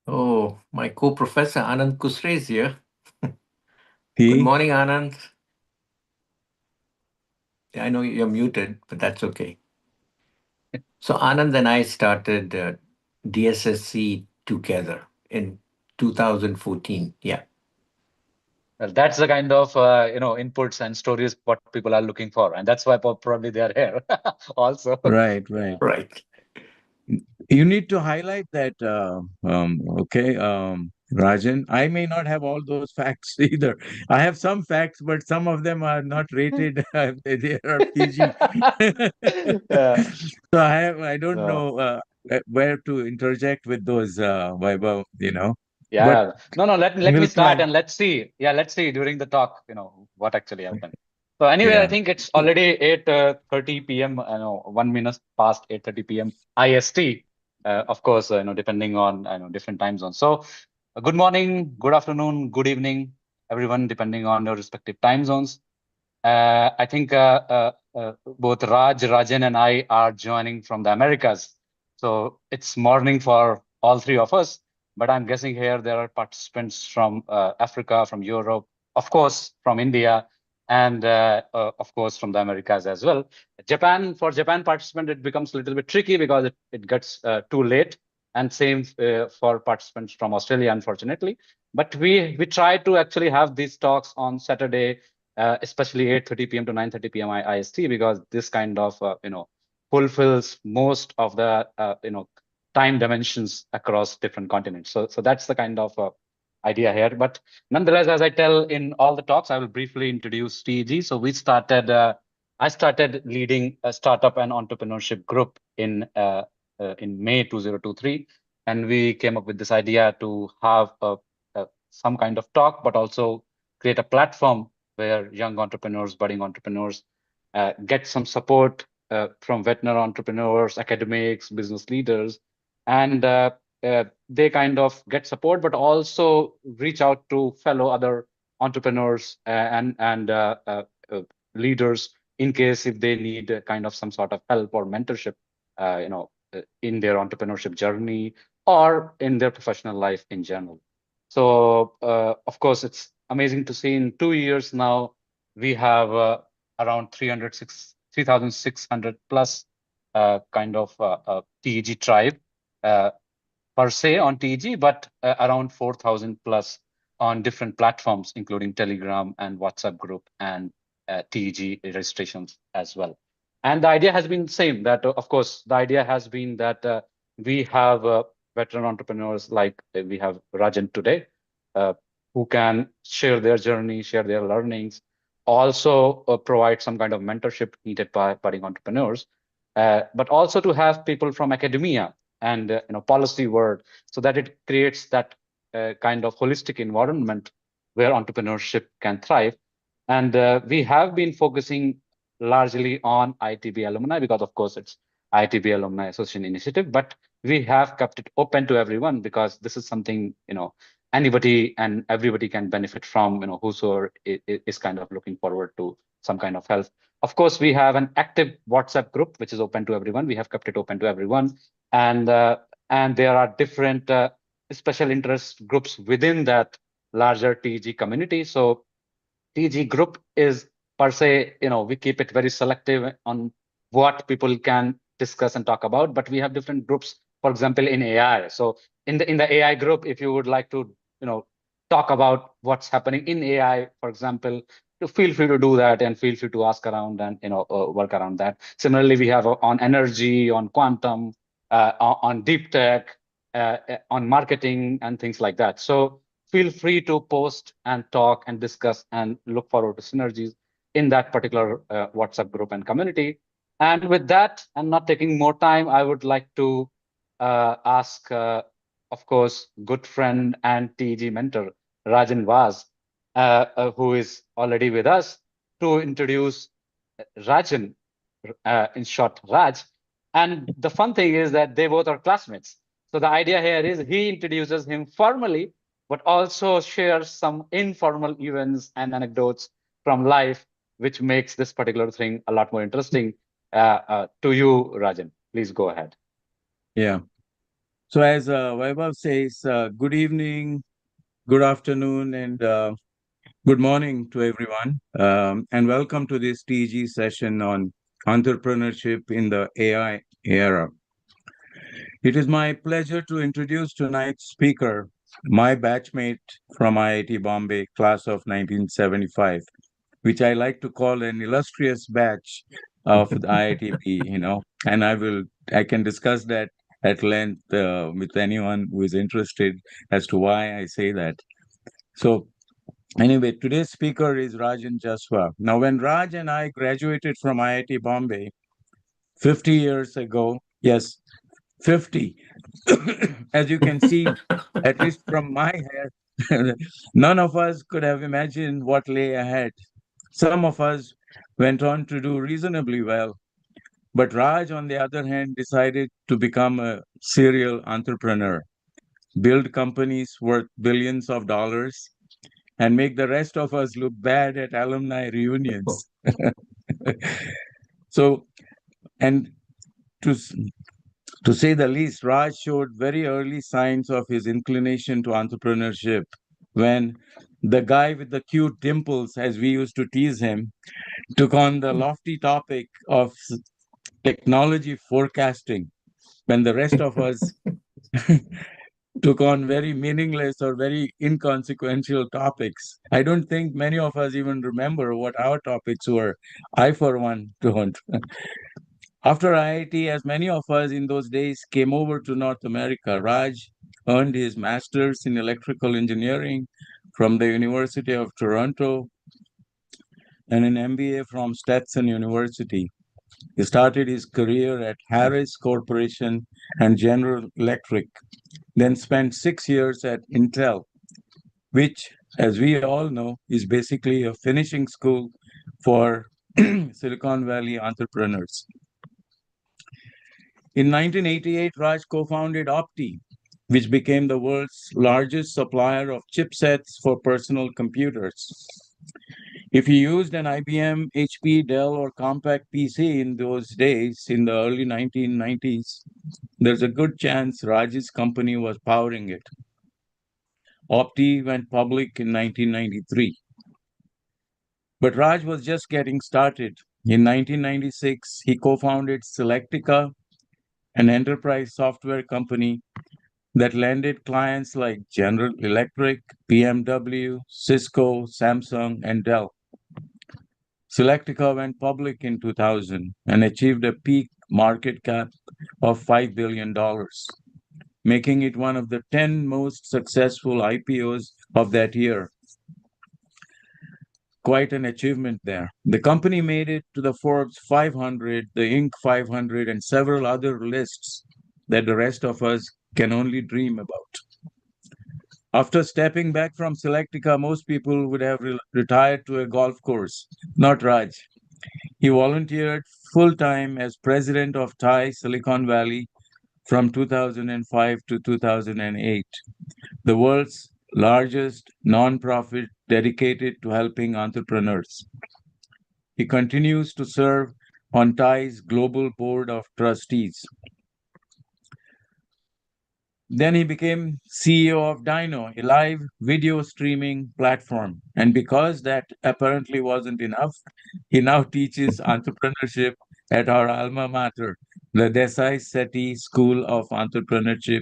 Oh, my co-professor Anand Kusre is here. Good He, morning, Anand. I know you're muted, but that's okay. So Anand and I started DSSC together in 2014. Yeah, Well, that's the kind of inputs and stories what people are looking for, and that's why probably they are here also. right, right. right. You need to highlight that, okay, Rajan. I may not have all those facts either. I have some facts, but some of them are not rated. They are PG. Yeah. So I don't No. know where to interject with those, Vaibhav, But Yeah. No, no, let me milk start like, and let's see. Yeah, let's see during the talk, what actually happened. So anyway, I yeah, think it's already 8:30 p.m. I know 1 minute past 8:30 p.m. IST. Of course, depending on different time zones. So good morning, good afternoon, good evening, everyone, depending on your respective time zones. I think both Rajan, and I are joining from the Americas. So it's morning for all three of us. But I'm guessing here there are participants from Africa, from Europe, of course, from India, and of course from the Americas as well. For Japan participant, it becomes a little bit tricky because it gets too late. And same for participants from Australia, unfortunately. But we try to actually have these talks on Saturday, especially 8:30 p.m. to 9:30 p.m. IST, because this kind of fulfills most of the time dimensions across different continents. So that's the kind of idea here. But nonetheless, as I tell in all the talks, I will briefly introduce TEG. So I started leading a startup and entrepreneurship group in May 2023, and we came up with this idea to have some kind of talk, but also create a platform where young entrepreneurs, budding entrepreneurs, get some support from veteran entrepreneurs, academics, business leaders, and they kind of get support, but also reach out to fellow other entrepreneurs and leaders in case if they need kind of some sort of help or mentorship, in their entrepreneurship journey or in their professional life in general. So, of course, it's amazing to see in 2 years now, we have around 3,600 plus kind of TEG tribe uh, per se on TEG, but around 4,000 plus on different platforms, including Telegram and WhatsApp group and TEG registrations as well. And the idea has been the same that, of course, the idea has been that we have veteran entrepreneurs like we have Rajan today, uh, who can share their journey, share their learnings, also provide some kind of mentorship needed by budding entrepreneurs, but also to have people from academia and policy world, so that it creates that kind of holistic environment where entrepreneurship can thrive. And we have been focusing largely on ITB alumni because, of course, it's ITB Alumni Association initiative, but we have kept it open to everyone because this is something anybody and everybody can benefit from, whosoever is kind of looking forward to some kind of help. Of course, we have an active WhatsApp group which is open to everyone. We have kept it open to everyone, and there are different special interest groups within that larger TG community. So TG group is per se, we keep it very selective on what people can discuss and talk about, but we have different groups, for example, in AI. So in the AI group, if you would like to, talk about what's happening in AI, for example, to feel free to do that and feel free to ask around and work around that. Similarly, we have on energy, on quantum, on deep tech, on marketing and things like that. So feel free to post and talk and discuss and look forward to synergies in that particular WhatsApp group and community. And with that, and not taking more time, I would like to ask, of course, good friend and TEG mentor, Rajan Vaz, who is already with us, to introduce Rajan, in short, Raj. And the fun thing is that they both are classmates. So the idea here is he introduces him formally, but also shares some informal events and anecdotes from life, which makes this particular thing a lot more interesting. To you, Rajan, please go ahead. yeah. So as Vaibhav says, good evening, good afternoon, and good morning to everyone, and welcome to this TEG session on entrepreneurship in the AI era. It is my pleasure to introduce tonight's speaker, my batchmate from IIT Bombay, class of 1975, which I like to call an illustrious batch of the IITB, and I can discuss that at length with anyone who is interested as to why I say that. So anyway, today's speaker is Rajan Jaswa. Now, when Raj and I graduated from IIT Bombay 50 years ago, yes, 50, as you can see, at least from my hair, none of us could have imagined what lay ahead. Some of us went on to do reasonably well, but Raj, on the other hand, decided to become a serial entrepreneur, build companies worth billions of dollars, and make the rest of us look bad at alumni reunions. So, and to, to say the least, Raj showed very early signs of his inclination to entrepreneurship when the guy with the cute dimples, as we used to tease him, took on the lofty topic of technology forecasting when the rest of us took on very meaningless or very inconsequential topics. I don't think many of us even remember what our topics were. I, for one, don't. After IIT, as many of us in those days came over to North America, Raj earned his master's in electrical engineering from the University of Toronto and an MBA from Stetson University. He started his career at Harris Corporation and General Electric, then spent 6 years at Intel, which, as we all know, is basically a finishing school for Silicon Valley entrepreneurs. In 1988, Raj co-founded Opti, which became the world's largest supplier of chipsets for personal computers. If you used an IBM, HP, Dell, or Compaq PC in those days, in the early 1990s, there's a good chance Raj's company was powering it. Opti went public in 1993. But Raj was just getting started. In 1996, he co-founded Selectica, an enterprise software company that landed clients like General Electric, BMW, Cisco, Samsung, and Dell. Selectica went public in 2000 and achieved a peak market cap of $5 billion, making it one of the 10 most successful IPOs of that year. Quite an achievement there. The company made it to the Forbes 500, the Inc. 500, and several other lists that the rest of us can only dream about. After stepping back from Selectica, most people would have retired to a golf course. Not Raj. He volunteered full-time as president of Thai Silicon Valley from 2005 to 2008, the world's largest nonprofit dedicated to helping entrepreneurs. He continues to serve on Thai's global board of trustees. Then he became CEO of Dino, a live video streaming platform. And because that apparently wasn't enough, he now teaches entrepreneurship at our alma mater, the Desai Sethi School of Entrepreneurship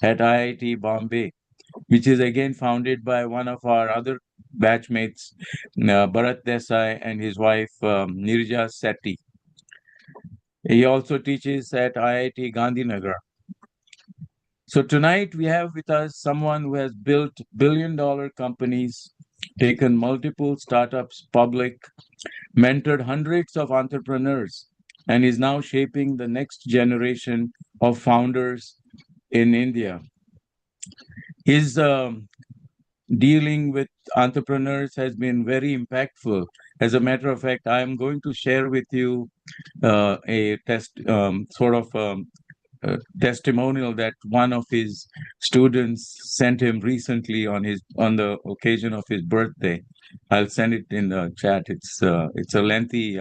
at IIT Bombay, which is again founded by one of our other batchmates, Bharat Desai, and his wife, Nirja Sethi. He also teaches at IIT Gandhinagar. So tonight we have with us someone who has built billion-dollar companies, taken multiple startups public, mentored hundreds of entrepreneurs, and is now shaping the next generation of founders in India. His dealing with entrepreneurs has been very impactful. As a matter of fact, I am going to share with you a testimonial that one of his students sent him recently on the occasion of his birthday. I'll send it in the chat. It's a lengthy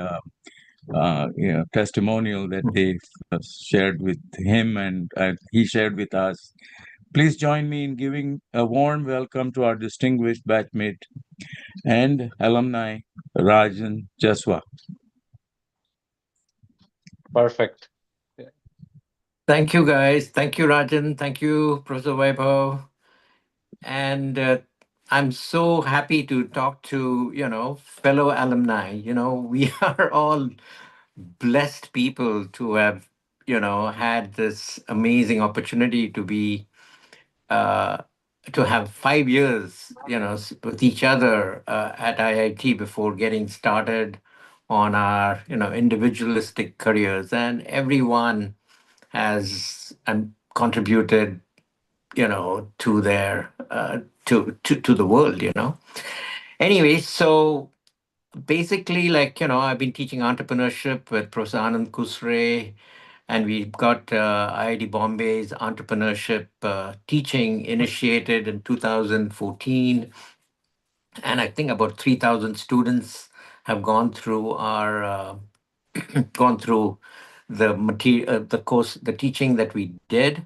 testimonial that they shared with him and he shared with us. Please join me in giving a warm welcome to our distinguished batchmate and alumni, Rajan Jaswa. Perfect. Yeah. Thank you, guys. Thank you, Rajan. Thank you, Professor Vaibhav. And I'm so happy to talk to, fellow alumni. We are all blessed people to have, had this amazing opportunity uh, to have 5 years, with each other at IIT before getting started on our, individualistic careers. And everyone has contributed, to their to the world. Anyway, so basically, like, I've been teaching entrepreneurship with Professor Anand Kusre, and we've got IIT Bombay's entrepreneurship teaching initiated in 2014. And I think about 3,000 students have gone through our gone through the material, the course, the teaching that we did.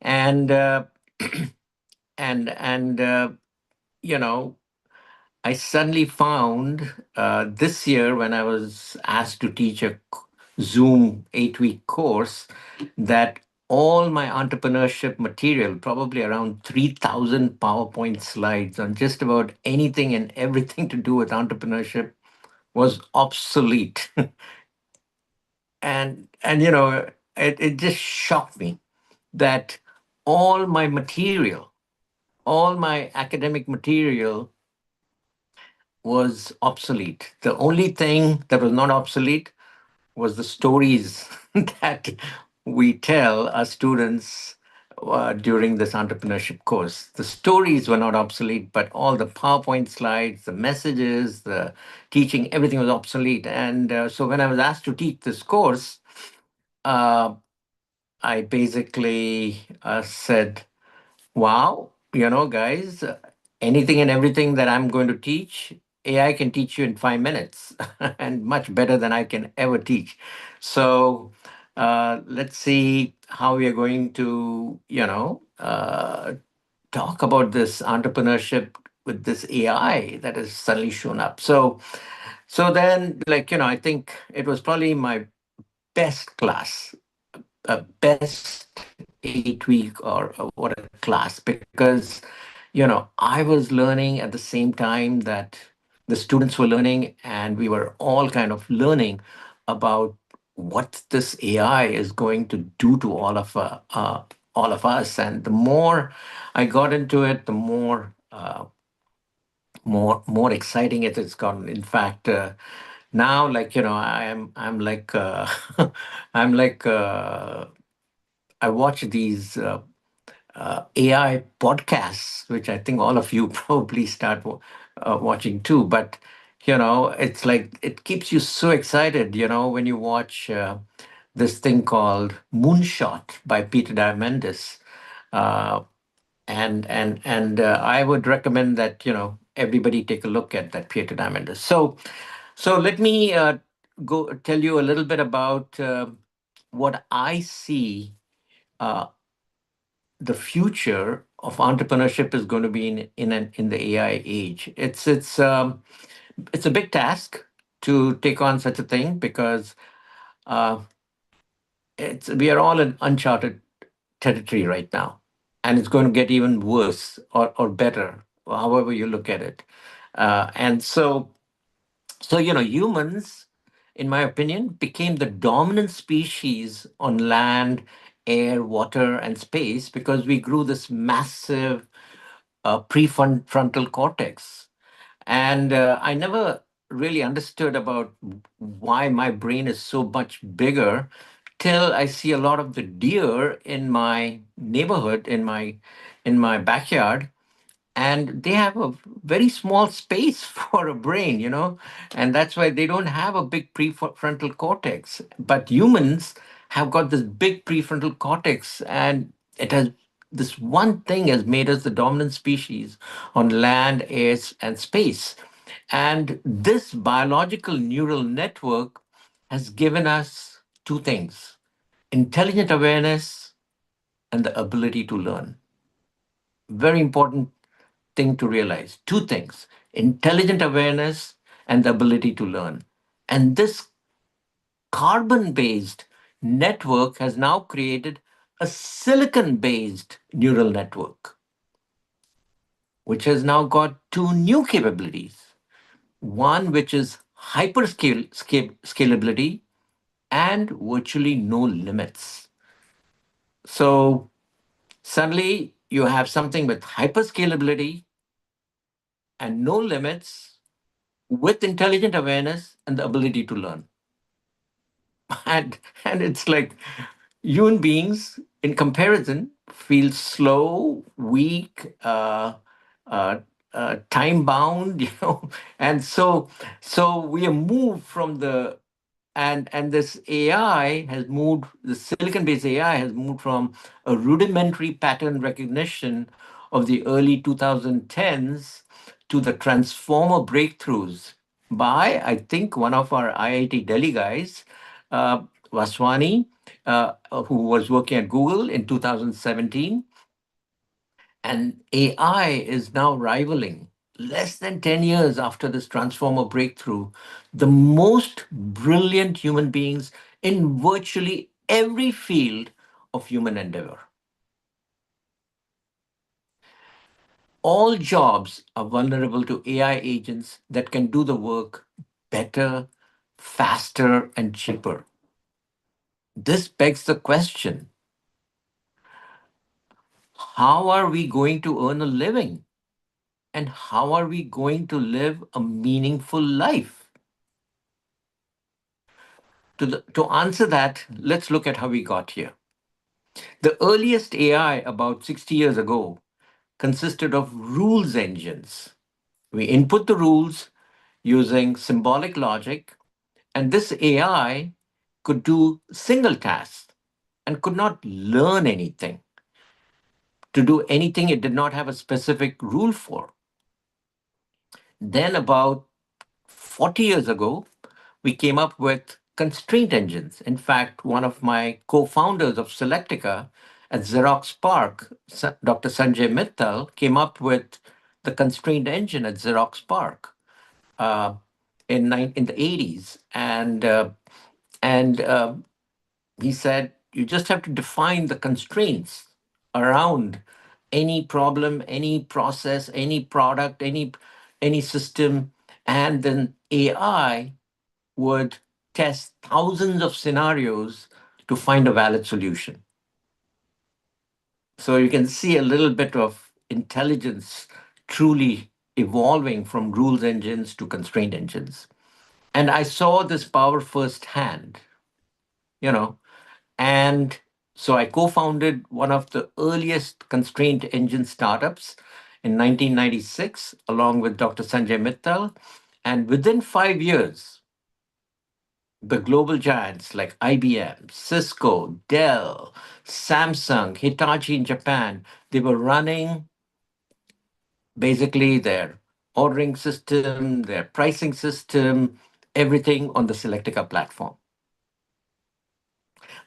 And and you know I suddenly found this year, when I was asked to teach a Zoom 8-week course, that all my entrepreneurship material, probably around 3,000 PowerPoint slides on just about anything and everything to do with entrepreneurship, was obsolete. And it just shocked me that all my material, all my academic material was obsolete. The only thing that was not obsolete was the stories that we tell our students during this entrepreneurship course. The stories were not obsolete, but all the PowerPoint slides, the messages, the teaching, everything was obsolete. And so when I was asked to teach this course, uh, I basically said, wow, guys, anything and everything that I'm going to teach, AI can teach you in 5 minutes and much better than I can ever teach. So let's see how we are going to, talk about this entrepreneurship with this AI that has suddenly shown up. So then, like, I think it was probably my best class, best 8 week or what a class, because I was learning at the same time that the students were learning, and we were all kind of learning about what this AI is going to do to all of us. And the more I got into it, the more exciting it has gotten. In fact, now, like, I'm like I'm like I watch these AI podcasts, which I think all of you probably start watching too. But it's like it keeps you so excited. When you watch this thing called Moonshot by Peter Diamandis, uh, and I would recommend that everybody take a look at that Peter Diamandis. So let me go tell you a little bit about what I see. Uh, the future of entrepreneurship is going to be in the AI age. It's a big task to take on such a thing, because uh, it's we are all in uncharted territory right now, and it's going to get even worse or better, however you look at it. And so humans, in my opinion, became the dominant species on land, air, water, and space because we grew this massive prefrontal cortex. And I never really understood about why my brain is so much bigger till I see a lot of the deer in my neighborhood, in my backyard, and they have a very small space for a brain, and that's why they don't have a big prefrontal cortex. But humans have got this big prefrontal cortex, and it has this one thing has made us the dominant species on land, air, and space. And this biological neural network has given us two things: intelligent awareness and the ability to learn. Very important thing to realize. Two things: intelligent awareness and the ability to learn. And this carbon based network has now created a silicon based neural network, which has now got two new capabilities. One, which is scalability and virtually no limits. So suddenly you have something with hyperscalability and no limits with intelligent awareness and the ability to learn. And it's like human beings in comparison feel slow, weak, uh, time bound, and so we have moved from the and this AI has moved, the silicon based AI has moved from a rudimentary pattern recognition of the early 2010s to the transformer breakthroughs by, I think, one of our IIT Delhi guys, uh, Vaswani, who was working at Google in 2017. And AI is now rivaling, less than 10 years after this transformer breakthrough, the most brilliant human beings in virtually every field of human endeavor. All jobs are vulnerable to AI agents that can do the work better, faster, and cheaper. This begs the question: how are we going to earn a living? And how are we going to live a meaningful life? To answer that, let's look at how we got here. The earliest AI, about 60 years ago, consisted of rules engines. We input the rules using symbolic logic, and this AI could do single tasks and could not learn anything. To do anything it did not have a specific rule for. Then, about 40 years ago, we came up with constraint engines. In fact, one of my co founders of Selectica at Xerox PARC, Dr. Sanjay Mittal, came up with the constraint engine at Xerox PARC in the 80s. And he said, you just have to define the constraints around any problem, any process, any product, any system, and then AI would test thousands of scenarios to find a valid solution. So you can see a little bit of intelligence truly evolving from rules engines to constraint engines. And I saw this power firsthand, you know, and so I co founded one of the earliest constraint engine startups in 1996, along with Dr. Sanjay Mittal. And within 5 years, the global giants like IBM, Cisco, Dell, Samsung, Hitachi in Japan, they were running basically their ordering system, their pricing system, everything on the Selectica platform.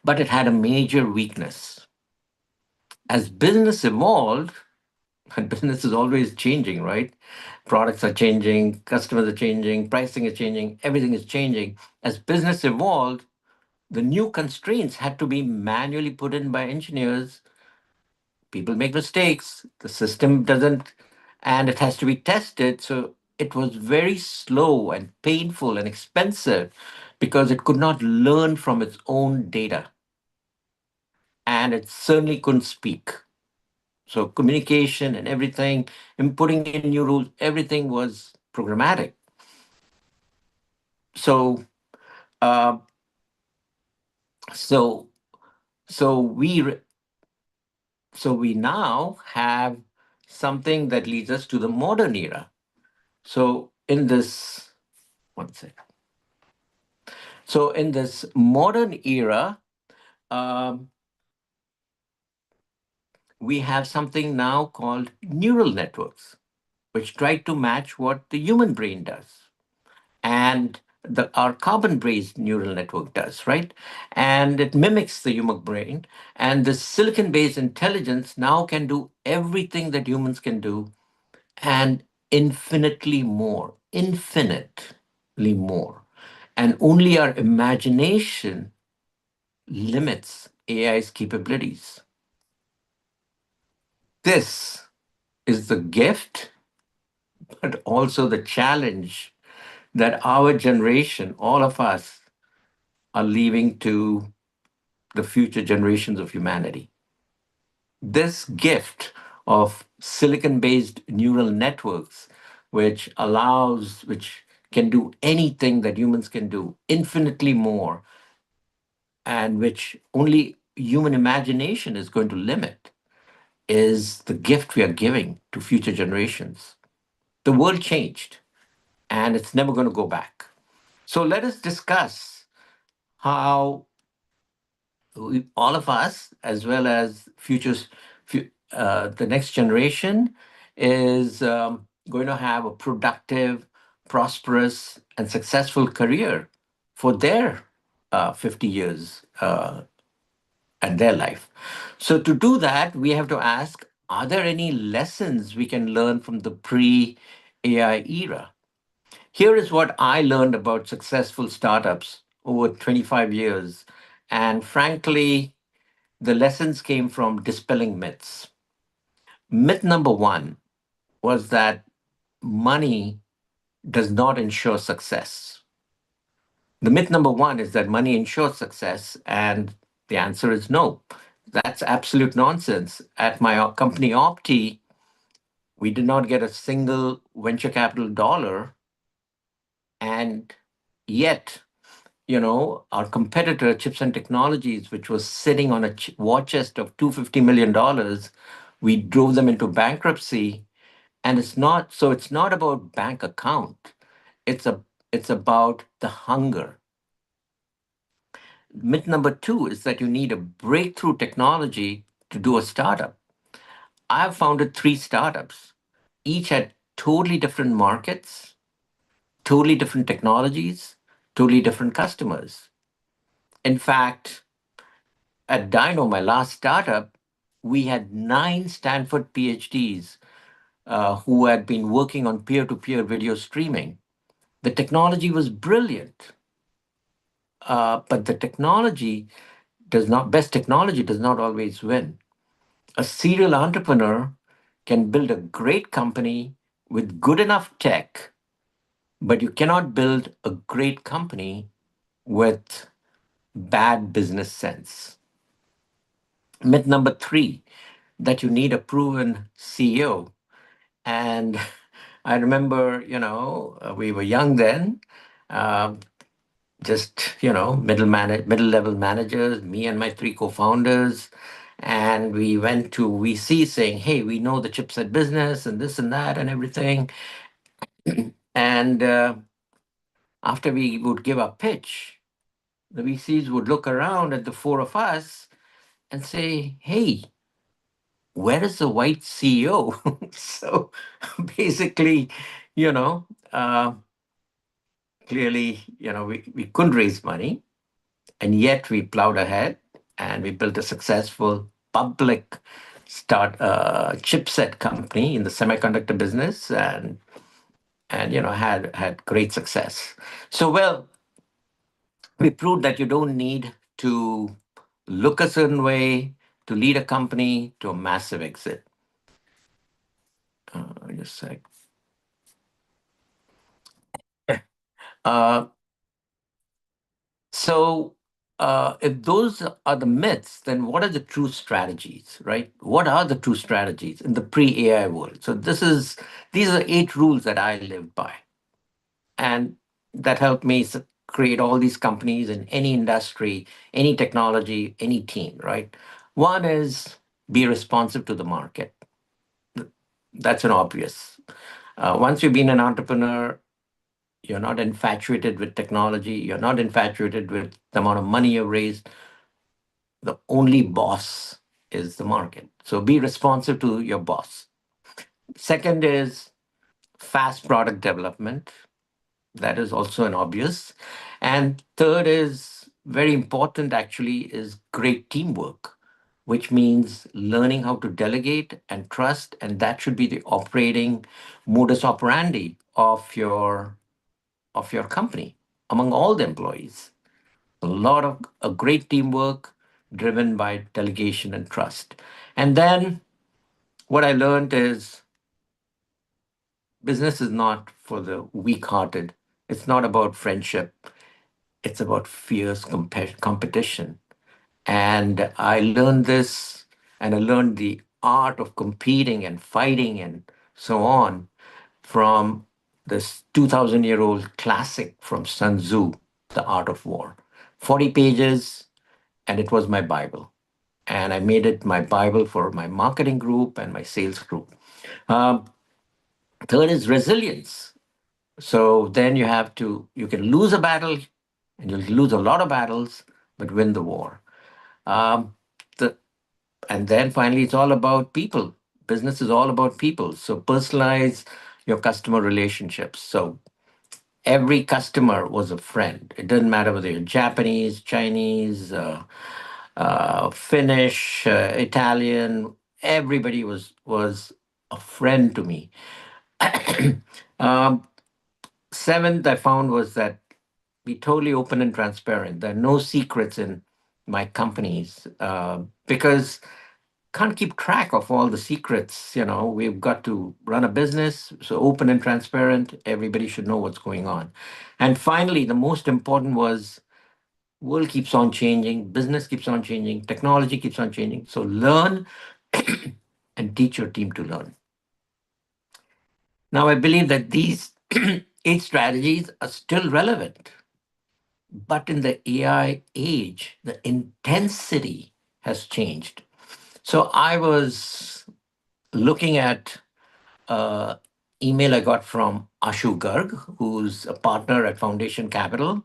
But it had a major weakness. As business evolved, and business is always changing, right? Products are changing, customers are changing, pricing is changing, everything is changing. As business evolved, the new constraints had to be manually put in by engineers. People make mistakes, the system doesn't, and it has to be tested. So it was very slow and painful and expensive because it could not learn from its own data. And it certainly couldn't speak. So communication and everything, and putting in new rules, everything was programmatic. So, uh, so, so we now have something that leads us to the modern era. So in this one second. So in this modern era, um, we have something now called neural networks, which try to match what the human brain does. And our carbon-based neural network does, right? And it mimics the human brain. And the silicon-based intelligence now can do everything that humans can do and infinitely more. And only our imagination limits AI's capabilities. This is the gift, but also the challenge that our generation, all of us, are leaving to the future generations of humanity. This gift of silicon based neural networks, which can do anything that humans can do, infinitely more, and which only human imagination is going to limit, is the gift we are giving to future generations. The world changed, and it's never going to go back. So let us discuss how all of us, as well as the next generation, is going to have a productive, prosperous, and successful career for their 50 years and their life. So, to do that, we have to ask, are there any lessons we can learn from the pre AI era? Here is what I learned about successful startups over 25 years. And frankly, the lessons came from dispelling myths. Myth number one was that money does not ensure success. The myth number one is that money ensures success, and the answer is no. That's absolute nonsense. At my company Opti, we did not get a single venture capital dollar, and yet, our competitor, Chips and Technologies, which was sitting on a war chest of $250 million, we drove them into bankruptcy. And it's not about bank account. It's a it's about the hunger. Myth number two is that you need a breakthrough technology to do a startup. I've founded three startups. Each had totally different markets, totally different technologies, totally different customers. In fact, at Dino, my last startup, we had 9 Stanford PhDs who had been working on peer to peer video streaming. The technology was brilliant, but the best technology does not always win. A serial entrepreneur can build a great company with good enough tech, but you cannot build a great company with bad business sense. Myth number three, that you need a proven CEO. And I remember, we were young then, um, just, middle level managers, me and my three co-founders. And we went to VC saying, hey, we know the chipset business and this and that and everything. And after we would give our pitch, the VCs would look around at the four of us and say, hey, where is the white CEO? So basically, you know, uh, clearly, we couldn't raise money, and yet we plowed ahead and we built a successful public chipset company in the semiconductor business, and had great success. So, well, we proved that you don't need to look a certain way to lead a company to a massive exit. Just a sec. Uh, so, if those are the myths, then what are the true strategies, right? What are the true strategies in the pre-AI world? So these are 8 rules that I lived by, and that helped me create all these companies in any industry, any technology, any team, right? One is be responsive to the market. That's an obvious. Once you've been an entrepreneur, you're not infatuated with technology. You're not infatuated with the amount of money you've raised. The only boss is the market. So be responsive to your boss. Second is fast product development. That is also an obvious. And third is very important actually is great teamwork, which means learning how to delegate and trust. And that should be the operating modus operandi of your company among all the employees. A lot of a great teamwork driven by delegation and trust. And then what I learned is business is not for the weak hearted. It's not about friendship. It's about fierce competition. And I learned this, and I learned the art of competing and fighting and so on from this 2,000-year-old classic from Sun Tzu, The Art of War. 40 pages, and it was my Bible. And I made it my Bible for my marketing group and my sales group. Um, Third is resilience. So then you can lose a battle, and you'll lose a lot of battles, but win the war. Um, the, and then finally, it's all about people. Business is all about people. So personalize your customer relationships. So every customer was a friend. It doesn't matter whether you're Japanese, Chinese, Finnish, Italian. Everybody was a friend to me. um, Seventh, I found was that be totally open and transparent. There are no secrets in my companies because can't keep track of all the secrets. We've got to run a business, so open and transparent. Everybody should know what's going on. And finally, the most important was world keeps on changing, business keeps on changing, technology keeps on changing. So learn and teach your team to learn. Now, I believe that these eight strategies are still relevant. But in the AI age, the intensity has changed. So I was looking at email I got from Ashu Garg, who's a partner at Foundation Capital,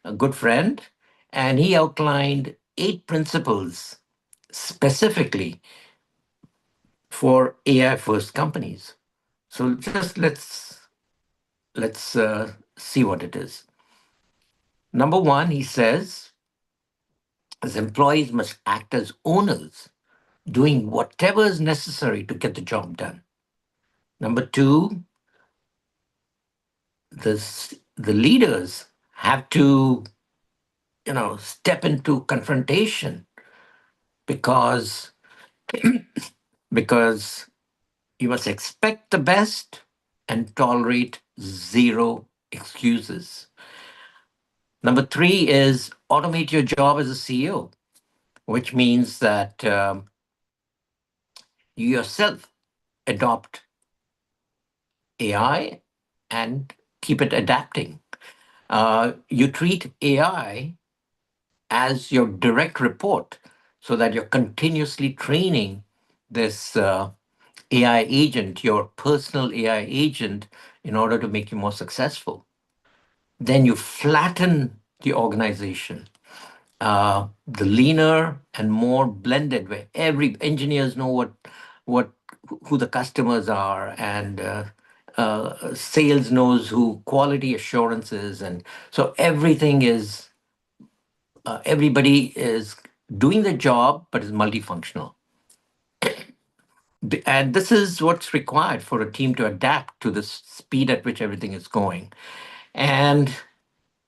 a good friend, and he outlined 8 principles specifically for AI first companies. So just let's see what it is. Number one, he says, as employees must act as owners, doing whatever is necessary to get the job done. Number two, the leaders have to, step into confrontation because because you must expect the best and tolerate zero excuses. Number three is automate your job as a CEO, which means that you yourself adopt AI and keep it adapting. You treat AI as your direct report so that you're continuously training this AI agent, your personal AI agent, in order to make you more successful. Then you flatten the organization, the leaner and more blended, where every engineers know what who the customers are, and sales knows who quality assurance is, and so everybody is doing the job but is multifunctional. And this is what's required for a team to adapt to the speed at which everything is going. And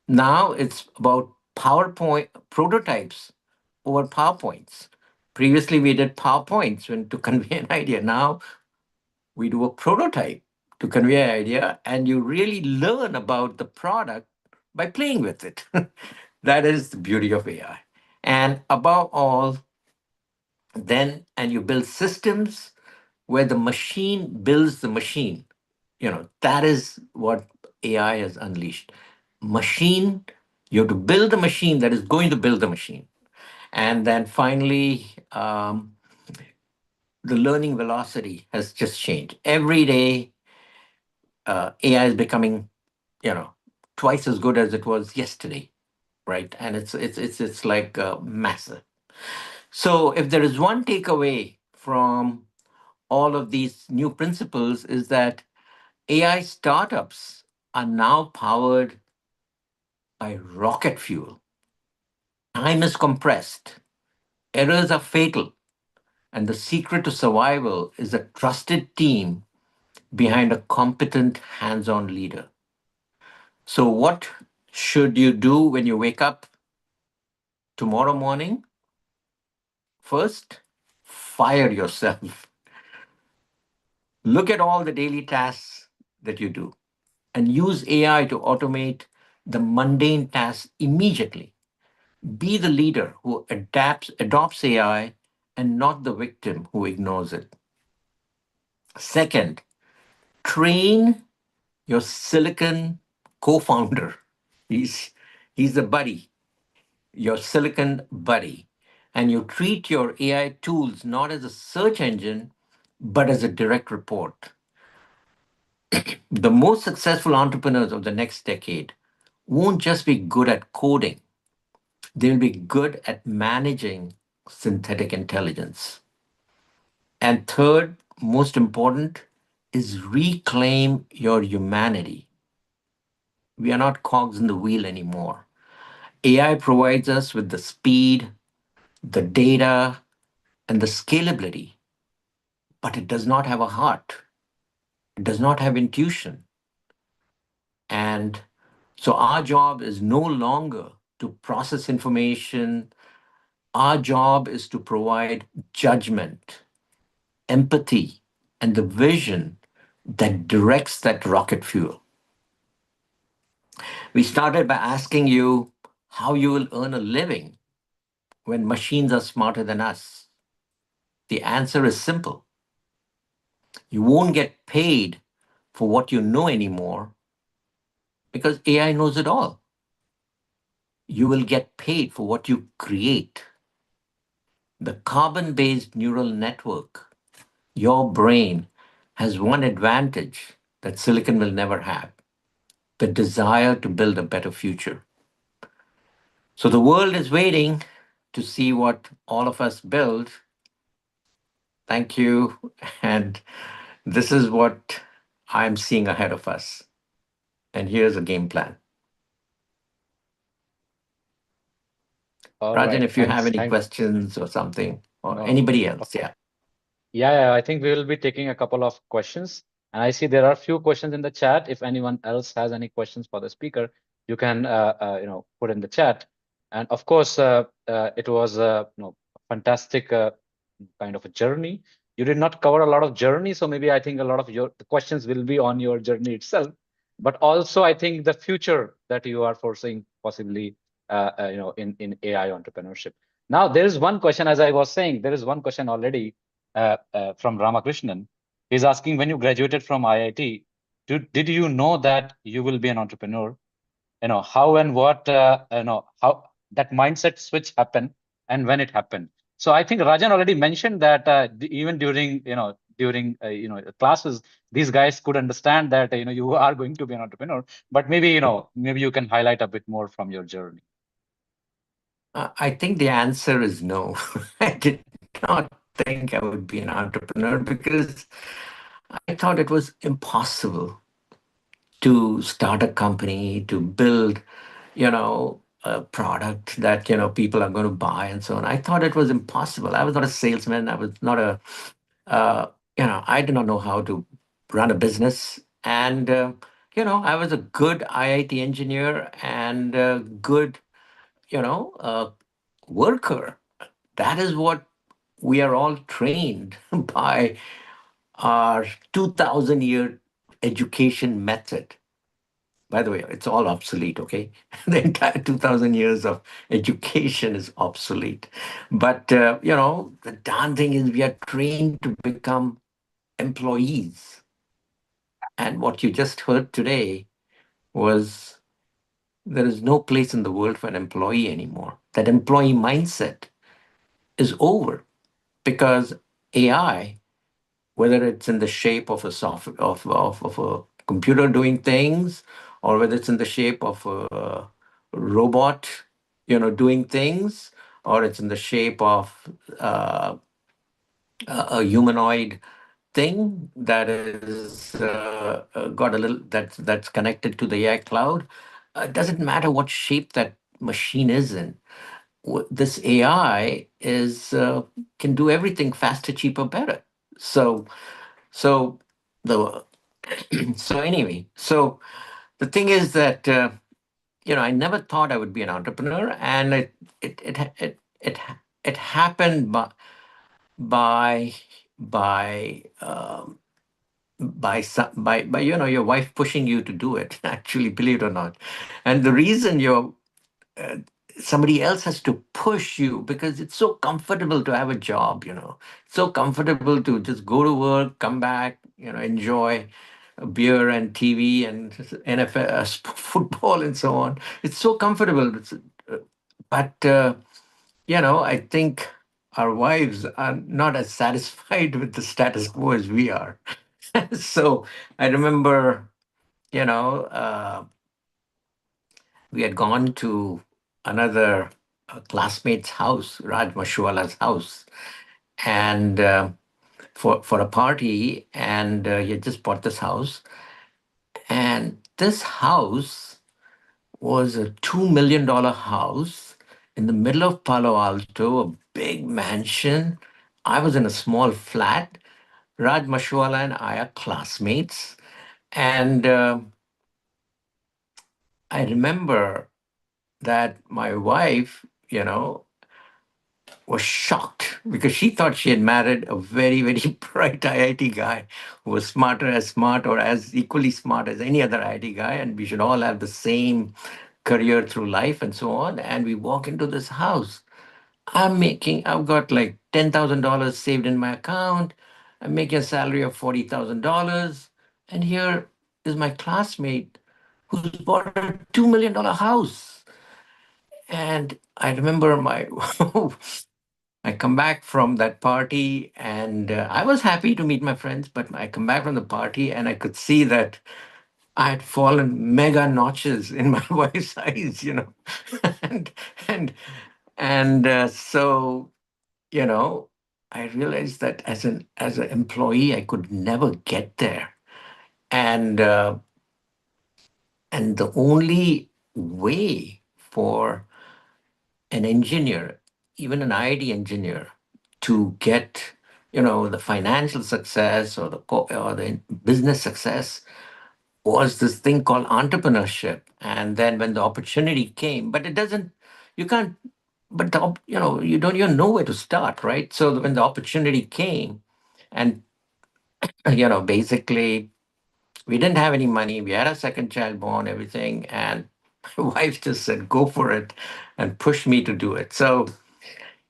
now it's about PowerPoint prototypes over PowerPoints. Previously, we did PowerPoints when to convey an idea. Now we do a prototype to convey an idea, and you really learn about the product by playing with it. That is the beauty of AI. And above all, and you build systems where the machine builds the machine. That is what AI has unleashed. Machine, you have to build a machine that is going to build the machine. And then finally, the learning velocity has just changed. Every day, AI is becoming, you know, twice as good as it was yesterday, right? And it's like massive. So if there is one takeaway from all of these new principles is that AI startups are now powered by rocket fuel. Time is compressed, errors are fatal, and the secret to survival is a trusted team behind a competent hands on leader. So, what should you do when you wake up tomorrow morning? First, fire yourself. Look at all the daily tasks that you do and use AI to automate the mundane tasks immediately. Be the leader who adopts AI and not the victim who ignores it. Second, train your silicon co-founder. He's he's a buddy, your silicon buddy. And you treat your AI tools not as a search engine, but as a direct report. The most successful entrepreneurs of the next decade won't just be good at coding, they'll be good at managing synthetic intelligence. And third, most important, is reclaim your humanity. We are not cogs in the wheel anymore. AI provides us with the speed, the data, and the scalability, but it does not have a heart. It does not have intuition. And so our job is no longer to process information. Our job is to provide judgment, empathy, and the vision that directs that rocket fuel. We started by asking you how you will earn a living when machines are smarter than us. The answer is simple. You won't get paid for what you know anymore because AI knows it all. You will get paid for what you create. The carbon based neural network, your brain, has one advantage that silicon will never have: the desire to build a better future. So the world is waiting to see what all of us build. Thank you. And this is what I'm seeing ahead of us. And here's a game plan. All Rajan, right. if you have Thanks. any Thanks. questions or something, or No. anybody else, yeah. Yeah, I think we will be taking a couple of questions. And I see there are a few questions in the chat. If anyone else has any questions for the speaker, you can put in the chat. And of course, it was a fantastic kind of a journey. You did not cover a lot of journey, so maybe I think a lot of the questions will be on your journey itself. But also, I think the future that you are foreseeing possibly, in AI entrepreneurship. Now, there is one question, as I was saying, there is one question already from Ramakrishnan. He's asking, when you graduated from IIT, did you know that you will be an entrepreneur? How and what, how that mindset switch happened and when it happened. So I think Rajan already mentioned that even during classes, these guys could understand that you are going to be an entrepreneur. But maybe you can highlight a bit more from your journey. I think the answer is no. I did not think I would be an entrepreneur because I thought it was impossible to start a company, to build, a product that, people are going to buy and so on. I thought it was impossible. I was not a salesman. I was not uh, I did not know how to run a business. And, I was a good IIT engineer and a good, worker. That is what we are all trained by our 2000-year education method. By the way, it's all obsolete, okay? The entire 2000 years of education is obsolete. But, the darn thing is we are trained to become employees. And what you just heard today was there is no place in the world for an employee anymore. That employee mindset is over because AI, whether it's in the shape of a of a computer doing things, or whether it's in the shape of a robot, doing things, or it's in the shape of a humanoid thing that is got a little that's connected to the AI cloud. Doesn't matter what shape that machine is in. This AI is can do everything faster, cheaper, better. So so the so anyway, so the thing is that I never thought I would be an entrepreneur, and it happened by by um, by your wife pushing you to do it. Actually, believe it or not, and the reason uh, somebody else has to push you because it's so comfortable to have a job. So comfortable to just go to work, come back, enjoy a beer and TV and NFL, football, and so on. It's so comfortable. But I think our wives are not as satisfied with the status quo as we are. So I remember, you know, uh, we had gone to another classmate's house, Raj Mashwala's house, and for a party, and he had just bought this house, and this house was a $2 million house in the middle of Palo Alto, a big mansion. I was in a small flat. Raj Mashwala and I are classmates. And I remember that my wife, was shocked because she thought she had married a very, very bright IIT guy who was as smart or as equally smart as any other IIT guy, and we should all have the same career through life and so on. And we walk into this house. I've got like $10,000 saved in my account. I'm making a salary of $40,000. And here is my classmate who's bought a $2 million house. And I remember I come back from that party, and I was happy to meet my friends, but I come back from the party and I could see that I had fallen mega notches in my wife's eyes, and and so you know I realized that as an employee I could never get there, and the only way for an engineer, even an IT engineer, to get the financial success or the business success was this thing called entrepreneurship. And then when the opportunity came, but it doesn't, you can't, but you don't even know where to start, right? So when the opportunity came, and basically we didn't have any money, we had a second child born, everything, and my wife just said, "Go for it," and pushed me to do it. So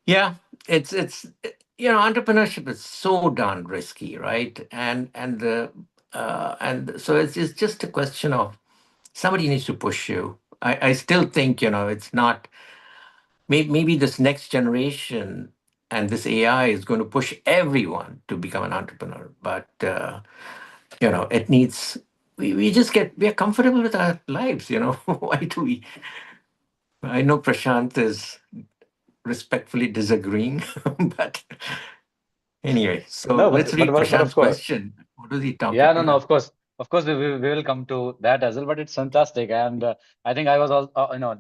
yeah, entrepreneurship is so darn risky, right? And so it's just a question of somebody needs to push you. I still think it's not. Maybe this next generation and this AI is going to push everyone to become an entrepreneur, but it needs. We are comfortable with our lives. Why do we? I know Prashant is respectfully disagreeing, but anyway, so No, let's read but of Prashant's course. question. What was he talking? Yeah, no, no, Yeah. of course, we will come to that as well. But it's fantastic, and I think I was all,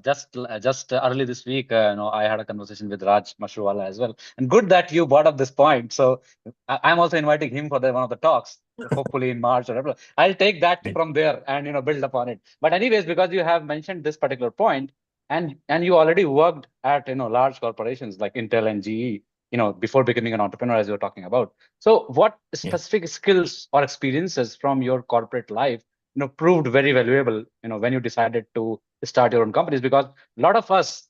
just early this week, I had a conversation with Raj Mashruwala as well, and good that you brought up this point. So I'm also inviting him for one of the talks, hopefully in March or April. I'll take that from there and build upon it. But anyways, because you have mentioned this particular point, and you already worked at large corporations like Intel and GE, before becoming an entrepreneur, as you were talking about. So what Yeah. specific skills or experiences from your corporate life, proved very valuable, when you decided to start your own companies? Because a lot of us,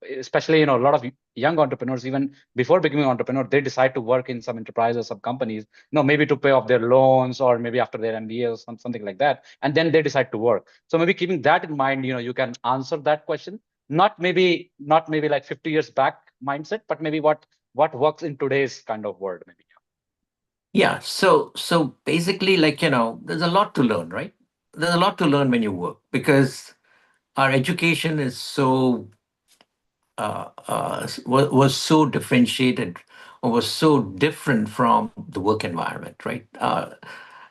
especially, a lot of young entrepreneurs, even before becoming entrepreneur, they decide to work in some enterprise or some companies, maybe to pay off their loans or maybe after their MBA or something like that. And then they decide to work. So maybe keeping that in mind, you can answer that question. Not maybe like 50 years back mindset, but maybe what works in today's kind of world, maybe. Yeah. So basically, there's a lot to learn, right? There's a lot to learn when you work because our education is so was so differentiated was so different from the work environment, right?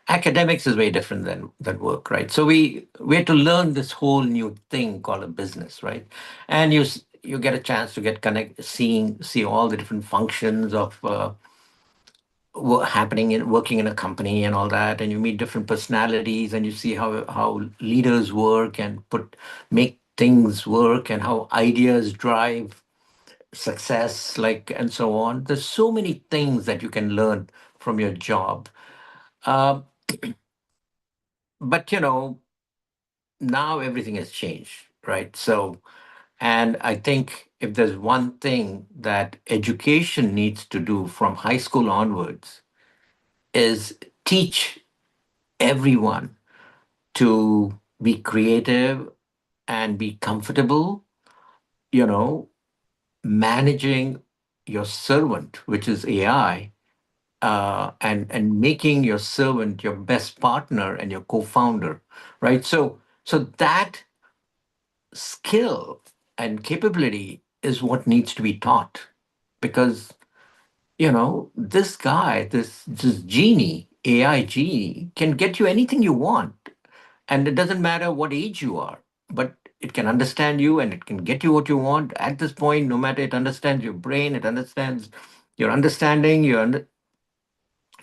Academics is very different than work, right? So we had to learn this whole new thing called a business, right? And you get a chance to get see all the different functions of happening in working in a company and all that, and you meet different personalities, and you see how leaders work and make things work, and how ideas drive success, like, and so on. There's so many things that you can learn from your job. uh, but now everything has changed, right? So, and I think if there's one thing that education needs to do from high school onwards, is teach everyone to be creative and be comfortable, you know, managing your servant, which is AI, and making your servant your best partner and your co-founder, right? So that skill and capability is what needs to be taught, because this guy, this genie, AI genie, can get you anything you want, and it doesn't matter what age you are, but it can understand you and it can get you what you want at this point. No matter, it understands your brain, it understands your understanding, it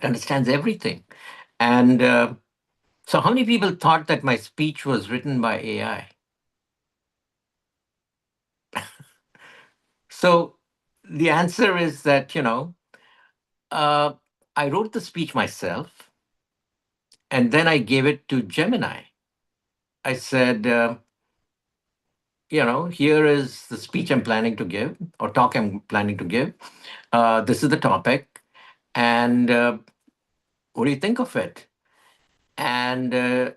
understands everything. And so, how many people thought that my speech was written by AI? So, the answer is that, uh, I wrote the speech myself, and then I gave it to Gemini. I said, here is the speech I'm planning to give, or talk I'm planning to give. This is the topic. And what do you think of it? And,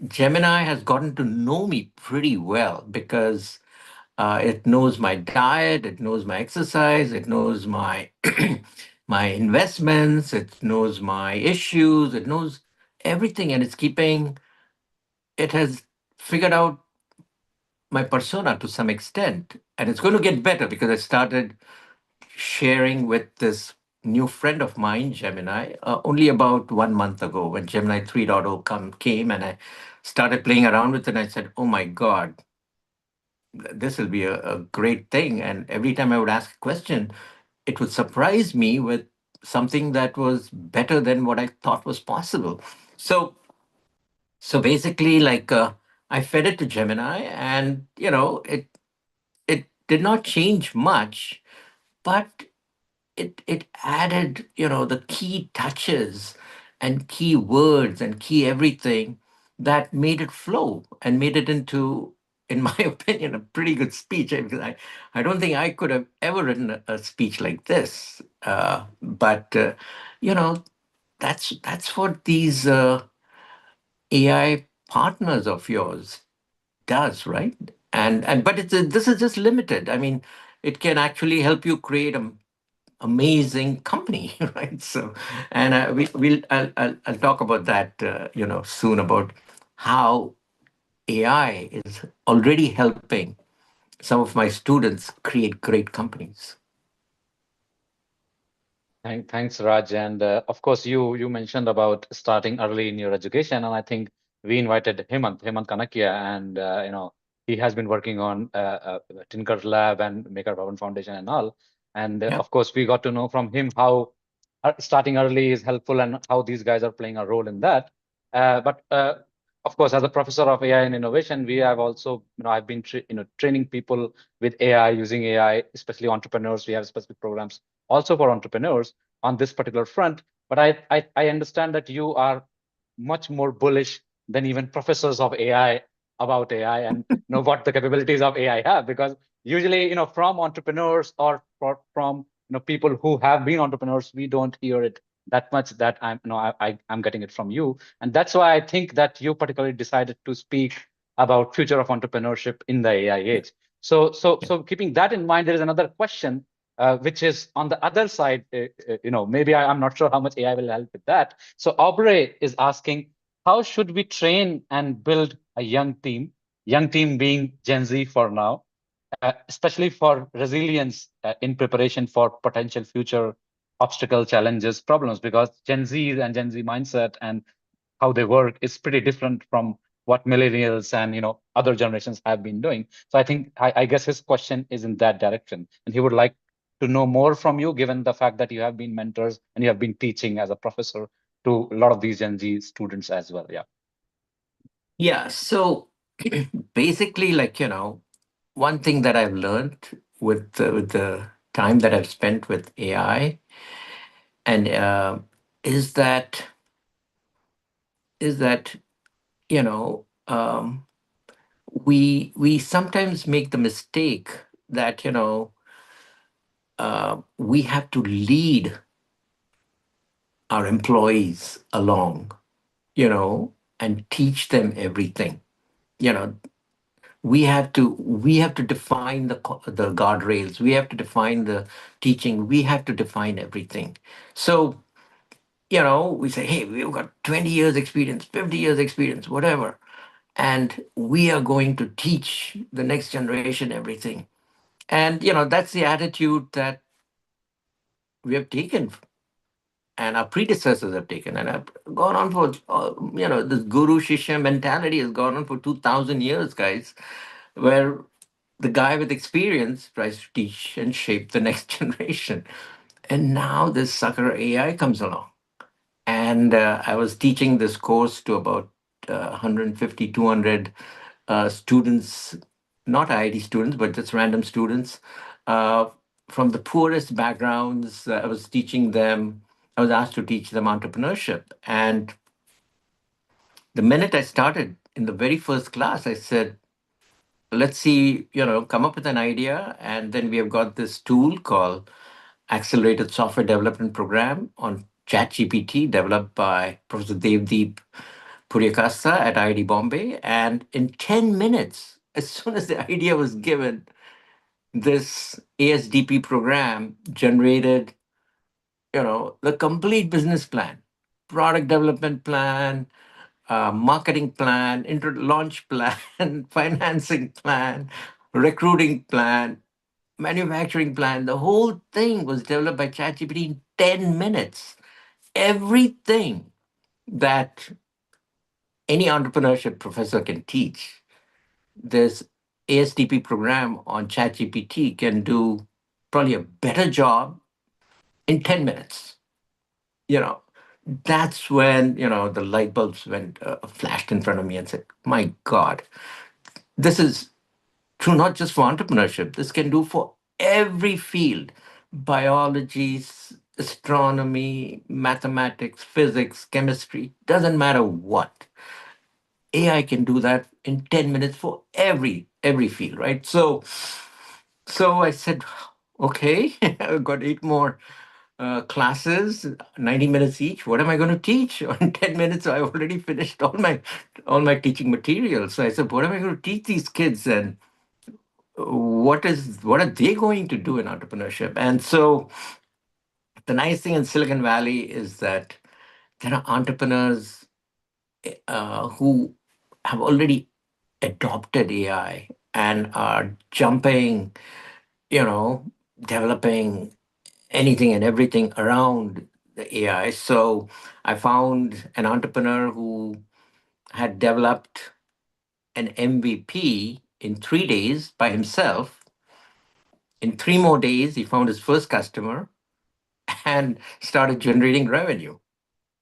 Gemini has gotten to know me pretty well, because it knows my diet, it knows my exercise, it knows my my investments, it knows my issues, it knows everything, and it has figured out my persona to some extent, and it's going to get better, because I started sharing with this new friend of mine, Gemini, only about 1 month ago, when Gemini 3.0 came, and I started playing around with it. And I said, "Oh my God, this will be a great thing." And every time I would ask a question, it would surprise me with something that was better than what I thought was possible. So, so basically, like, I fed it to Gemini, and it did not change much, but it added, the key touches and key words and key everything that made it flow and made it into, in my opinion, a pretty good speech. Because I don't think I could have ever written a speech like this. But you know, that's what these AI partners of yours does, right? And but this is just limited. I mean, it can actually help you create a amazing company, right? So, and I'll talk about that, soon, about how AI is already helping some of my students create great companies. Thanks, Raj. And of course, you mentioned about starting early in your education, and I think we invited Hemant Kanakia, and he has been working on Tinker Lab and Maker Bhavan Foundation and all. And Yeah. of course, we got to know from him how starting early is helpful and how these guys are playing a role in that. But of course, as a professor of AI and innovation, we have also, I've been training people with AI, using AI, especially entrepreneurs. We have specific programs also for entrepreneurs on this particular front. But I understand that you are much more bullish than even professors of AI about AI, and know what the capabilities of AI have, because usually, from entrepreneurs, or from people who have been entrepreneurs, we don't hear it that much. That I'm getting it from you, and that's why I think that you particularly decided to speak about future of entrepreneurship in the AI age. So keeping that in mind, there is another question, which is on the other side. Maybe I'm not sure how much AI will help with that. So Aubrey is asking, how should we train and build a young team? Young team being Gen Z for now. especially for resilience in preparation for potential future obstacle, challenges, problems, because Gen Z and Gen Z mindset and how they work is pretty different from what millennials and other generations have been doing. So I guess his question is in that direction, and he would like to know more from you, given the fact that you have been mentors and you have been teaching as a professor to a lot of these Gen Z students as well. Yeah. Yeah. So basically, like, one thing that I've learned with the time that I've spent with AI, and is that you know we sometimes make the mistake that we have to lead our employees along, and teach them everything. You know, we have to define the guardrails. We have to define the teaching. We have to define everything. So we say, hey, we've got 20 years experience, 50 years experience, whatever, and we are going to teach the next generation everything. And that's the attitude that we have taken, and our predecessors have taken, and have gone on for this guru shishya mentality has gone on for 2000 years, guys, where the guy with experience tries to teach and shape the next generation. And now this sucker AI comes along. And I was teaching this course to about 150, 200 students, not IIT students, but just random students uh, from the poorest backgrounds. I was teaching them, I was asked to teach them entrepreneurship. And the minute I started in the very first class, I said, let's see, come up with an idea. And then we have got this tool called Accelerated Software Development Program on ChatGPT, developed by Professor Devdeep Puriakasa at IIT Bombay. And in 10 minutes, as soon as the idea was given, this ASDP program generated, the complete business plan, product development plan, marketing plan, launch plan, financing plan, recruiting plan, manufacturing plan. The whole thing was developed by ChatGPT in 10 minutes. Everything that any entrepreneurship professor can teach, this ASTP program on ChatGPT can do probably a better job in 10 minutes. You know, that's when, the light bulbs went flashed in front of me and said, my God, this is true not just for entrepreneurship. This can do for every field: biology, astronomy, mathematics, physics, chemistry, doesn't matter what. AI can do that in 10 minutes for every field, right? So I said, okay, I've got 8 more classes, 90 minutes each. What am I going to teach? In 10 minutes, I already finished all my teaching material. So I said, what am I going to teach these kids? And what are they going to do in entrepreneurship? And so the nice thing in Silicon Valley is that there are entrepreneurs who have already adopted AI and are jumping, you know, developing anything and everything around the AI. So I found an entrepreneur who had developed an MVP in 3 days by himself. In 3 more days, he found his first customer and started generating revenue.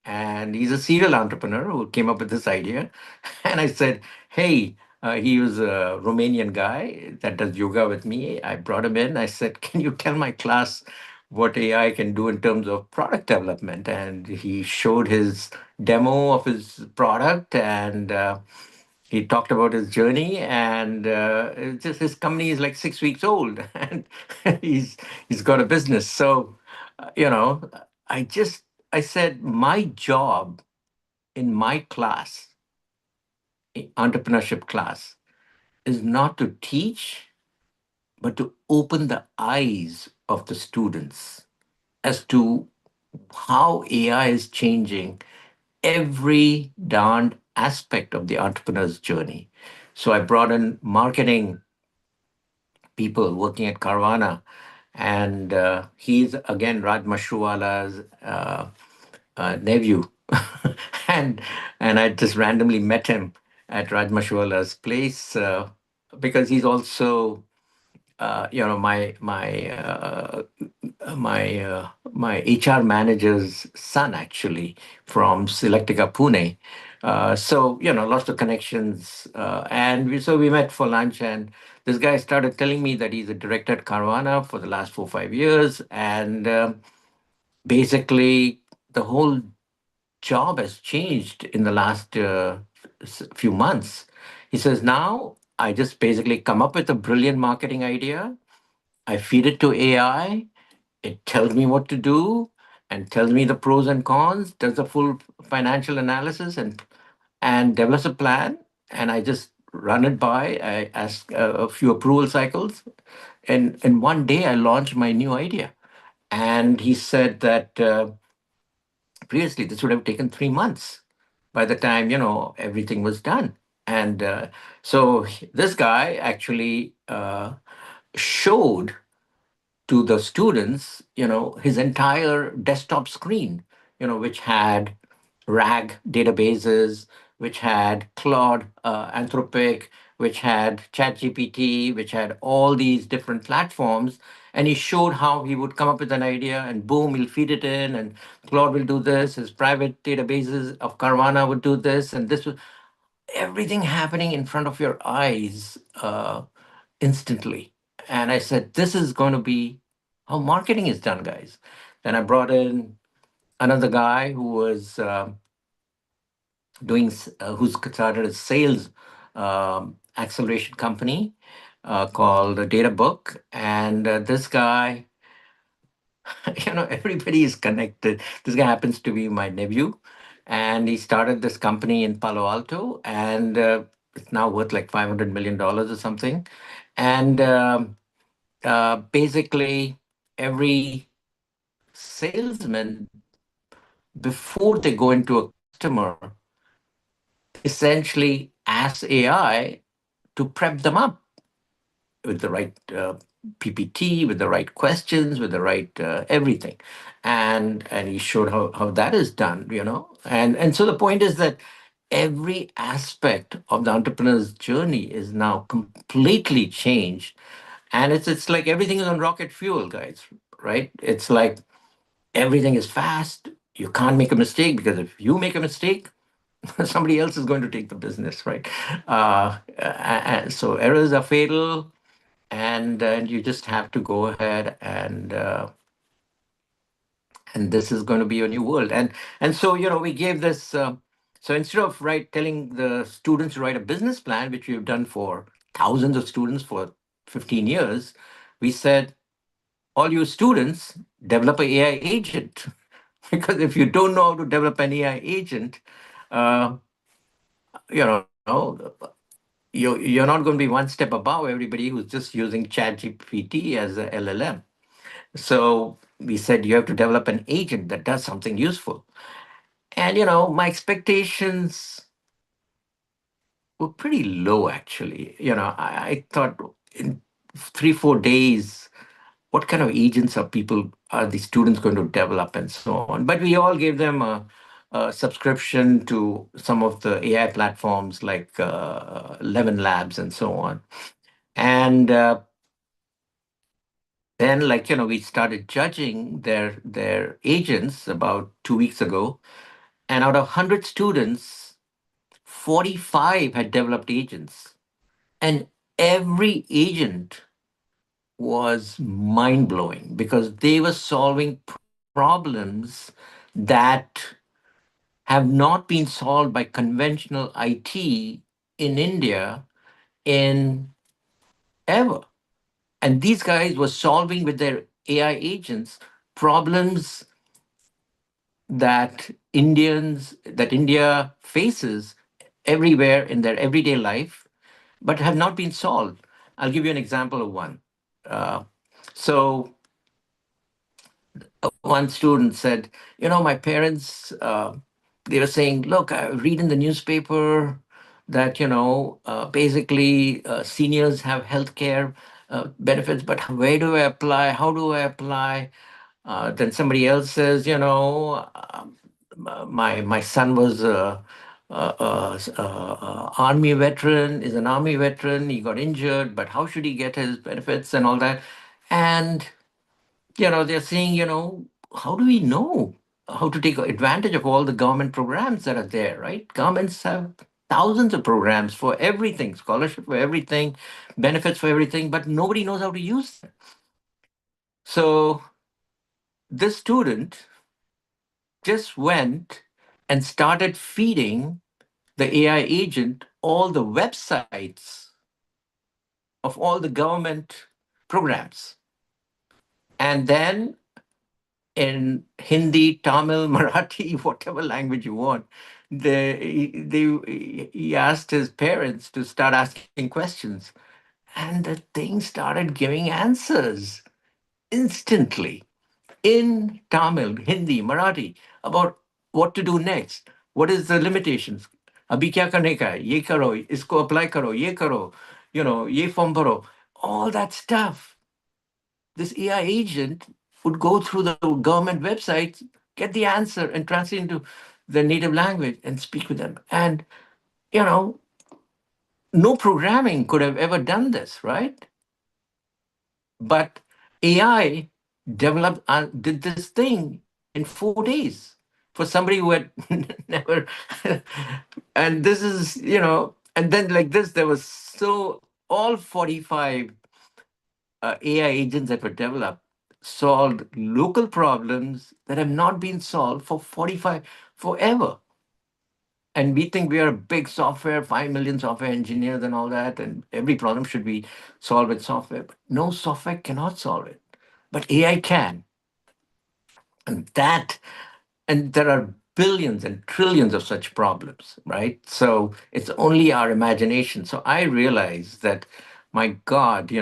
And he's a serial entrepreneur who came up with this idea. And I said, hey, he was a Romanian guy that does yoga with me. I brought him in. I said, can you tell my class what AI can do in terms of product development? And he showed his demo of his product, and he talked about his journey. And it's just his company is like 6 weeks old, and he's got a business. So, you know, I just I said my job in my class, entrepreneurship class, is not to teach, but to open the eyes of the students as to how AI is changing every darned aspect of the entrepreneur's journey. So I brought in marketing people working at Carvana. And he's again Raj Mashruwala's nephew. and and I just randomly met him at Raj Mashruwala's place because he's also my HR manager's son, actually, from Selectica Pune. So lots of connections, and we met for lunch, and this guy started telling me that he's a director at Carvana for the last 4 5 years, and basically the whole job has changed in the last few months. He says, now I just basically come up with a brilliant marketing idea. I feed it to AI. It tells me what to do and tells me the pros and cons, does a full financial analysis and develops a plan. And I just run it by. I ask a few approval cycles. And one day I launched my new idea. And he said that previously this would have taken 3 months by the time, everything was done. And this guy actually showed to the students, his entire desktop screen, which had RAG databases, which had Claude, Anthropic, which had ChatGPT, which had all these different platforms. And he showed how he would come up with an idea and boom, he'll feed it in, and Claude will do this. His private databases of Carvana would do this, and this was everything happening in front of your eyes instantly. And I said, this is going to be how marketing is done, guys. Then I brought in another guy who was who's started a sales acceleration company called Data Book. And this guy, everybody is connected. This guy happens to be my nephew. And he started this company in Palo Alto, and it's now worth like $500 million or something. And basically, every salesman, before they go into a customer, essentially asks AI to prep them up with the right PPT, with the right questions, with the right everything. And he showed how that is done, And so the point is that every aspect of the entrepreneur's journey is now completely changed. And it's like everything is on rocket fuel, guys, right? It's like everything is fast. You can't make a mistake, because if you make a mistake, somebody else is going to take the business, right? So errors are fatal, and you just have to go ahead and this is going to be a new world. And so we gave this. So instead of telling the students to write a business plan, which we've done for thousands of students for 15 years, we said, all you students, develop an AI agent. Because if you don't know how to develop an AI agent, uh, you know, you're not going to be one step above everybody who's just using ChatGPT as a LLM. So we said you have to develop an agent that does something useful. And my expectations were pretty low, actually. I thought in 3 4 days, what kind of agents are the students going to develop, and so on. But we all gave them a subscription to some of the AI platforms like Lemon Labs and so on. And then, we started judging their agents about 2 weeks ago. And out of 100 students, 45 had developed agents. And every agent was mind blowing, because they were solving problems that have not been solved by conventional IT in India in ever. And these guys were solving with their AI agents problems that India faces everywhere in their everyday life, but have not been solved. I'll give you an example of one. Uh, so one student said, my parents, they were saying, look, I read in the newspaper that, basically seniors have health care benefits, but where do I apply? How do I apply? Then somebody else says, my son was army veteran, is an army veteran. He got injured, but how should he get his benefits and all that? And they're saying, how do we know how to take advantage of all the government programs that are there, right? Governments have thousands of programs for everything, scholarship for everything, benefits for everything, but nobody knows how to use them. So this student just went and started feeding the AI agent all the websites of all the government programs. And then in Hindi, Tamil, Marathi, whatever language you want, he asked his parents to start asking questions. And the thing started giving answers instantly in Tamil, Hindi, Marathi about what to do next. What is the limitations? Abhi kya karne ka hai? Ye karo, isko apply karo, ye karo, ye form bharo. All that stuff. This AI agent would go through the government websites, get the answer, and translate into their native language and speak with them. And, you know, no programming could have ever done this, right? But AI developed did this thing in 4 days for somebody who had never. And this is, and then like this, there was so all 45 AI agents that were developed solved local problems that have not been solved for 45 forever. And we think we are a big software, 5 million software engineers and all that, and every problem should be solved with software. But no software cannot solve it. But AI can. And that, and there are billions and trillions of such problems, right? So it's only our imagination. So I realize that, my God,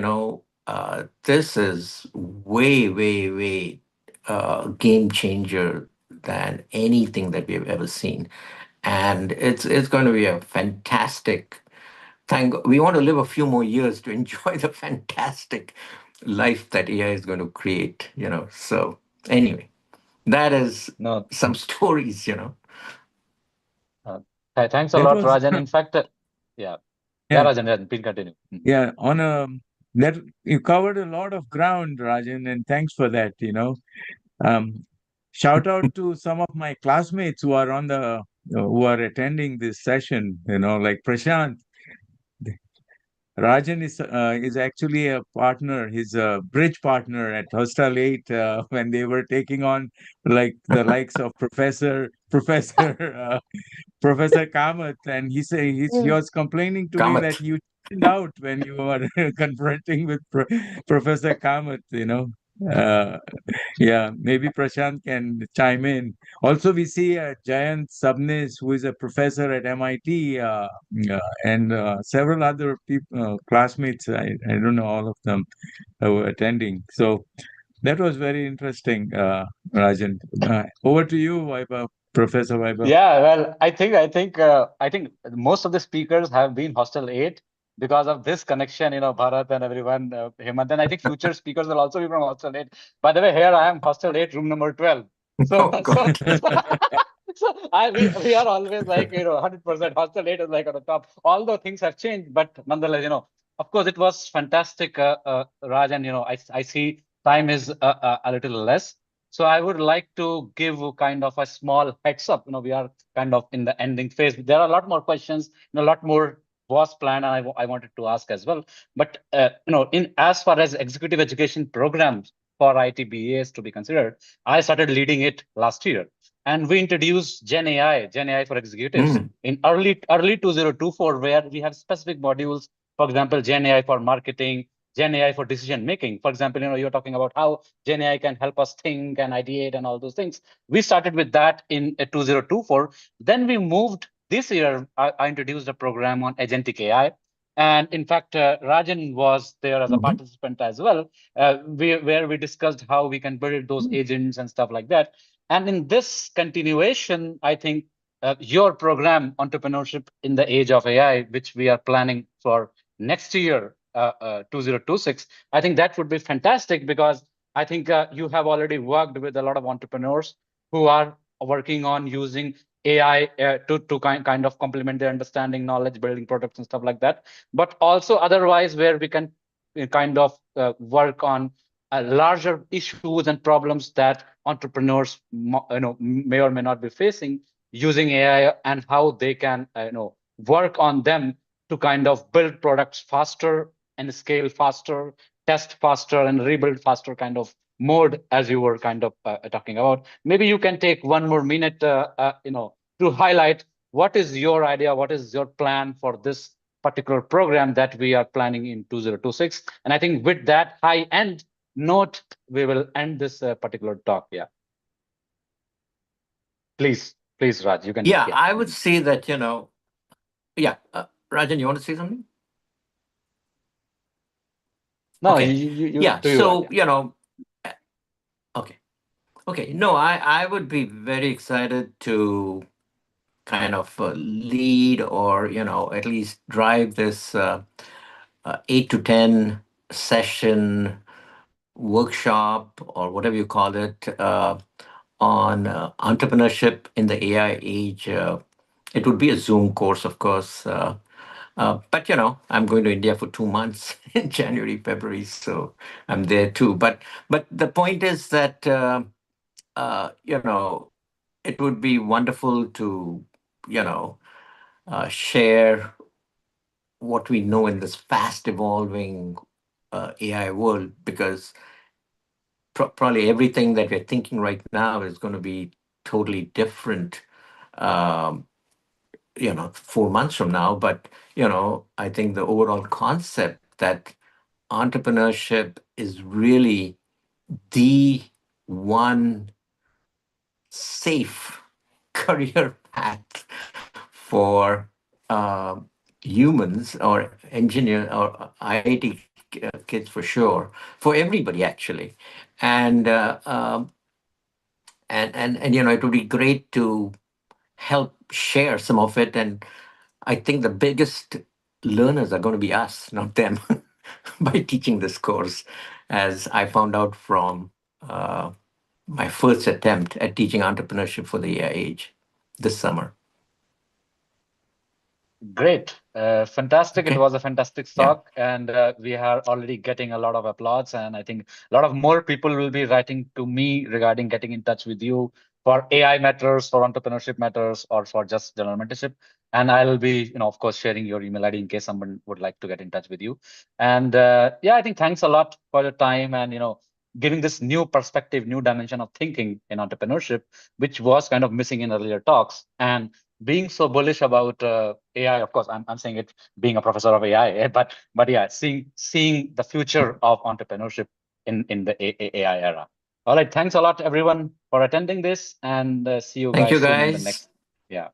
this is way, way, way game changer than anything that we have ever seen. And it's going to be a fantastic. We want to live a few more years to enjoy the fantastic life that AI is going to create. So anyway, that is No, some stories. uh, thanks a That lot, was, Rajan. In fact, yeah, yeah, yeah, Rajan, please continue. yeah. That you covered a lot of ground, Rajan, and thanks for that. Um, Shout out to some of my classmates who are who are attending this session. Like Prashant. Rajan is actually a partner. He's a bridge partner at Hostel 8 when they were taking on like the likes of Professor Professor Kamath, and he was complaining to me that Kamath. you chinned out when you were confronting with Professor Kamath. Uh, yeah, maybe Prashant can chime in. Also, we see Jayant Sabnis, who is a professor at MIT, and several other people, classmates. I don't know all of them who were attending. So that was very interesting, Rajan. Over to you, Vaibhav, Professor Vaibhav. Yeah, well, I think most of the speakers have been Hostel 8 because of this connection, Bharat and everyone, Hemant. And I think future speakers will also be from Hostel 8. By the way, here I am, Hostel 8, room number 12. So, Oh, so, God. so, so we are always like, 100% Hostel 8 is like on the top. Although things have changed, but nonetheless, of course, it was fantastic, Raj. And, I see time is a little less. So I would like to give kind of a small heads up. We are kind of in the ending phase. There are a lot more questions, a lot more was planned, and I wanted to ask as well. But in as far as executive education programs for ITBAs to be considered, I started leading it last year, and we introduced Gen AI for executives Mm. in early 2024, where we have specific modules. For example, Gen AI for marketing, Gen AI for decision making. For example, you're talking about how Gen AI can help us think and ideate and all those things. We started with that in 2024. Then we moved this year. I introduced a program on agentic AI. And in fact, Rajan was there as a Mhm. participant as well, where we discussed how we can build those agents and stuff like that. And in this continuation, I think your program, Entrepreneurship in the Age of AI, which we are planning for next year, 2026, I think that would be fantastic, because I think you have already worked with a lot of entrepreneurs who are working on using AI to kind of complement their understanding, knowledge, building products and stuff like that. But also otherwise, where we can kind of work on larger issues and problems that entrepreneurs may or may not be facing using AI, and how they can work on them to kind of build products faster and scale faster, test faster, and rebuild faster kind of mode, as you were kind of talking about. Maybe you can take 1 more minute, to highlight what is your idea, what is your plan for this particular program that we are planning in 2026. And I think with that high end note, we will end this particular talk. Yeah. Please, Raj, you can. Yeah, Yeah. I would say that, yeah, Rajan, you want to say something? No, Okay. Yeah. to you, Raj. So, uh, okay. Okay. No, I would be very excited to kind of lead, or, at least drive this 8 to 10 session workshop, or whatever you call it, on entrepreneurship in the AI age. It would be a Zoom course, of course. But I'm going to India for 2 months in January, February, so I'm there too. But the point is that it would be wonderful to you know share what we know in this fast evolving AI world, because probably everything that we're thinking right now is going to be totally different. Um, 4 months from now. But I think the overall concept that entrepreneurship is really the one safe career path for humans, or engineer, or IIT kids for sure, for everybody actually. And it would be great to help share some of it. And I think the biggest learners are going to be us, not them, by teaching this course, as I found out from my first attempt at teaching entrepreneurship for the AI age this summer. Great. Fantastic. It Okay. was a fantastic Yeah. talk, and we are already getting a lot of applause. And I think a lot of more people will be writing to me regarding getting in touch with you for AI matters, for entrepreneurship matters, or for just general mentorship. And I'll be, of course, sharing your email ID in case someone would like to get in touch with you. And yeah, I think thanks a lot for your time, and giving this new perspective, new dimension of thinking in entrepreneurship, which was kind of missing in earlier talks. And being so bullish about AI, of course, I'm saying it being a professor of AI, but yeah, seeing the future of entrepreneurship in the AI era. All right, thanks a lot, everyone, for attending this, and see you Thank you, guys soon in the guys. next. Yeah.